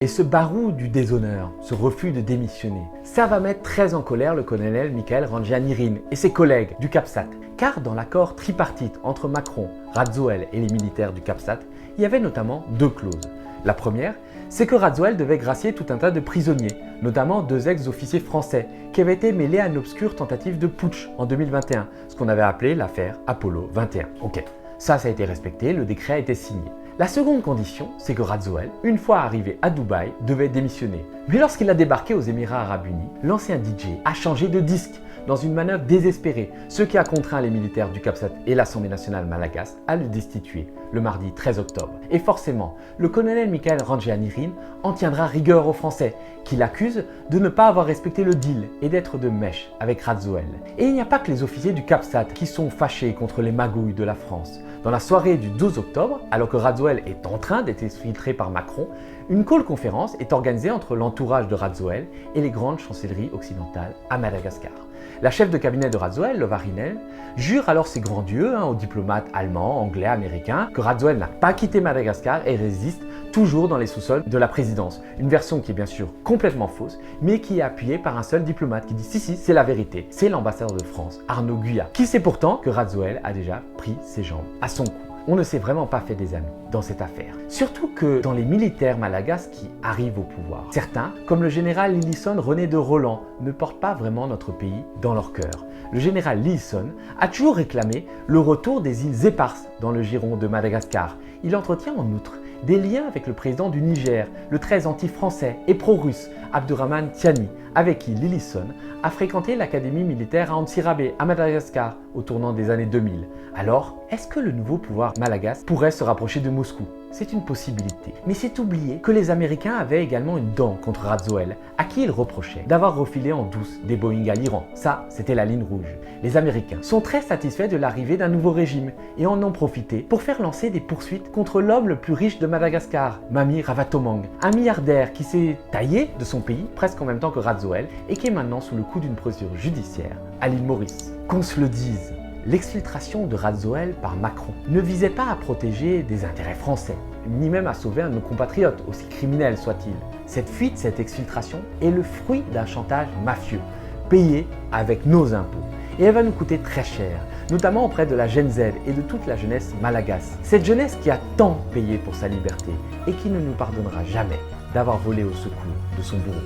Et ce barou du déshonneur, ce refus de démissionner, ça va mettre très en colère le colonel Michael Randrianirine et ses collègues du CAPSAT. Car dans l'accord tripartite entre Macron, Radzoel et les militaires du CAPSAT, il y avait notamment deux clauses. La première, c'est que Radzoel devait gracier tout un tas de prisonniers, notamment deux ex-officiers français qui avaient été mêlés à une obscure tentative de putsch en 2021, ce qu'on avait appelé l'affaire Apollo 21. Ok, ça a été respecté, le décret a été signé. La seconde condition, c'est que Radzoel, une fois arrivé à Dubaï, devait démissionner. Mais lorsqu'il a débarqué aux Émirats Arabes Unis, l'ancien DJ a changé de disque dans une manœuvre désespérée, ce qui a contraint les militaires du CAPSAT et l'Assemblée nationale malagasy à le destituer le mardi 13 octobre. Et forcément, le colonel Michael Randrianirine en tiendra rigueur aux Français, qui l'accusent de ne pas avoir respecté le deal et d'être de mèche avec Radzoel. Et il n'y a pas que les officiers du CAPSAT qui sont fâchés contre les magouilles de la France. Dans la soirée du 12 octobre, alors que Radzoel est en train d'être filtré par Macron, une call-conférence est organisée entre l'entourage de Radzoel et les grandes chancelleries occidentales à Madagascar. La chef de cabinet de Radzoel, Lova Rinel, jure alors ses grands dieux aux diplomates allemands, anglais, américains que Radzoel n'a pas quitté Madagascar et résiste toujours dans les sous-sols de la présidence. Une version qui est bien sûr complètement fausse, mais qui est appuyée par un seul diplomate qui dit si, c'est la vérité. C'est l'ambassadeur de France, Arnaud Guyat, qui sait pourtant que Radzoel a déjà pris ses jambes à son cou. On ne s'est vraiment pas fait des amis dans cette affaire. Surtout que dans les militaires malagasy qui arrivent au pouvoir, certains, comme le général Lillison René de Roland, ne portent pas vraiment notre pays dans leur cœur. Le général Lillison a toujours réclamé le retour des îles éparses dans le giron de Madagascar. Il entretient en outre des liens avec le président du Niger, le très anti-français et pro-russe Abdourahmane Tiani, avec qui Lillison a fréquenté l'académie militaire à Antsirabe, à Madagascar, au tournant des années 2000. Alors, est-ce que le nouveau pouvoir malagasy pourrait se rapprocher de Moscou? C'est une possibilité. Mais c'est oublier que les Américains avaient également une dent contre Radzoel, à qui ils reprochaient d'avoir refilé en douce des Boeing à l'Iran. Ça, c'était la ligne rouge. Les Américains sont très satisfaits de l'arrivée d'un nouveau régime et en ont profité pour faire lancer des poursuites contre l'homme le plus riche de Madagascar, Mami Ravatomangue, un milliardaire qui s'est taillé de son pays presque en même temps que Radzoel et qui est maintenant sous le coup d'une procédure judiciaire à l'île Maurice. Qu'on se le dise, l'exfiltration de Radzoel par Macron ne visait pas à protéger des intérêts français, ni même à sauver un de nos compatriotes, aussi criminel soit-il. Cette fuite, cette exfiltration est le fruit d'un chantage mafieux, payé avec nos impôts. Et elle va nous coûter très cher, notamment auprès de la Gen Z et de toute la jeunesse malagasy. Cette jeunesse qui a tant payé pour sa liberté et qui ne nous pardonnera jamais d'avoir volé au secours de son bourreau.